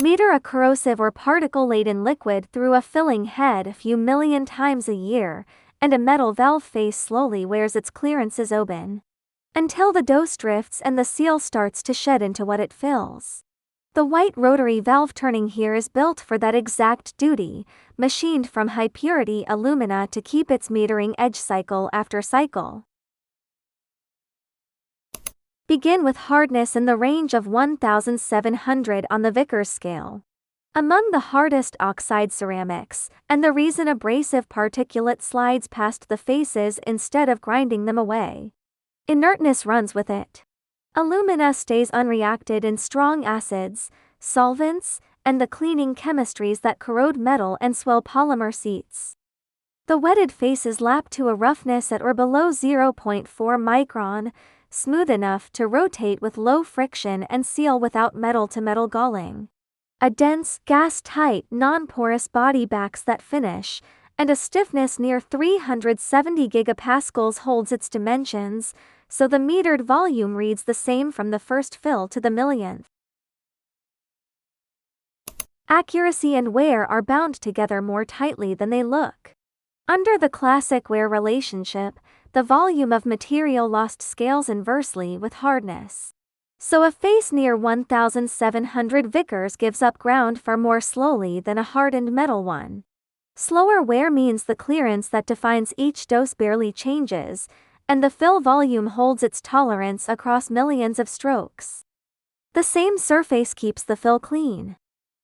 Meter a corrosive or particle-laden liquid through a filling head a few million times a year, and a metal valve face slowly wears its clearances open, until the dose drifts and the seal starts to shed into what it fills. The white rotary valve turning here is built for that exact duty, machined from high-purity alumina to keep its metering edge cycle after cycle. Begin with hardness in the range of 1,700 on the Vickers scale. Among the hardest oxide ceramics, and the reason abrasive particulate slides past the faces instead of grinding them away. Inertness runs with it. Alumina stays unreacted in strong acids, solvents, and the cleaning chemistries that corrode metal and swell polymer seats. The wetted faces lap to a roughness at or below 0.4 micron, smooth enough to rotate with low friction and seal without metal-to-metal galling. A dense, gas-tight, non-porous body backs that finish, and a stiffness near 370 gigapascals holds its dimensions, so the metered volume reads the same from the first fill to the millionth. Accuracy and wear are bound together more tightly than they look. Under the classic wear relationship, the volume of material lost scales inversely with hardness. So a face near 1,700 Vickers gives up ground far more slowly than a hardened metal one. Slower wear means the clearance that defines each dose barely changes, and the fill volume holds its tolerance across millions of strokes. The same surface keeps the fill clean.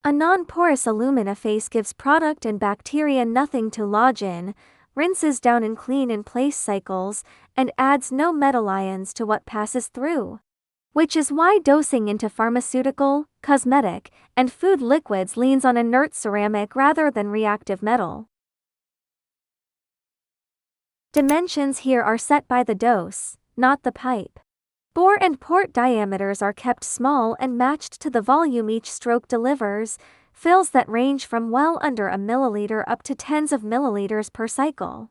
A non-porous alumina face gives product and bacteria nothing to lodge in, rinses down in clean-in-place cycles, and adds no metal ions to what passes through. Which is why dosing into pharmaceutical, cosmetic, and food liquids leans on inert ceramic rather than reactive metal. Dimensions here are set by the dose, not the pipe. Bore and port diameters are kept small and matched to the volume each stroke delivers, fills that range from well under a milliliter up to tens of milliliters per cycle.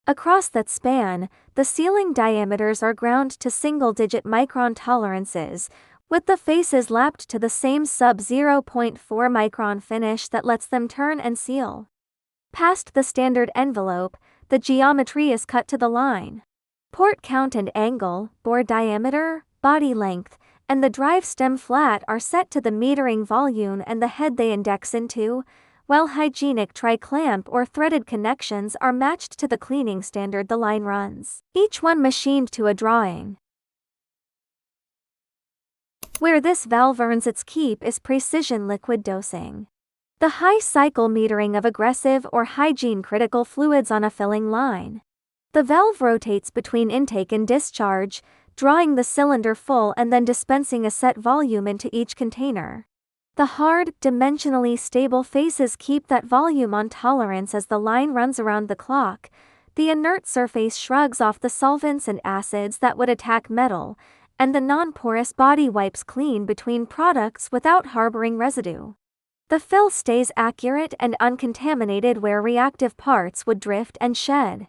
Across that span, the sealing diameters are ground to single-digit micron tolerances, with the faces lapped to the same sub-0.4 micron finish that lets them turn and seal. Past the standard envelope, the geometry is cut to the line. Port count and angle, bore diameter, body length, and the drive stem flat are set to the metering volume and the head they index into, while hygienic tri-clamp or threaded connections are matched to the cleaning standard the line runs, each one machined to a drawing. Where this valve earns its keep is precision liquid dosing. The high cycle metering of aggressive or hygiene-critical fluids on a filling line. The valve rotates between intake and discharge, drawing the cylinder full and then dispensing a set volume into each container. The hard, dimensionally stable faces keep that volume on tolerance as the line runs around the clock. The inert surface shrugs off the solvents and acids that would attack metal, and the non-porous body wipes clean between products without harboring residue. The fill stays accurate and uncontaminated where reactive parts would drift and shed.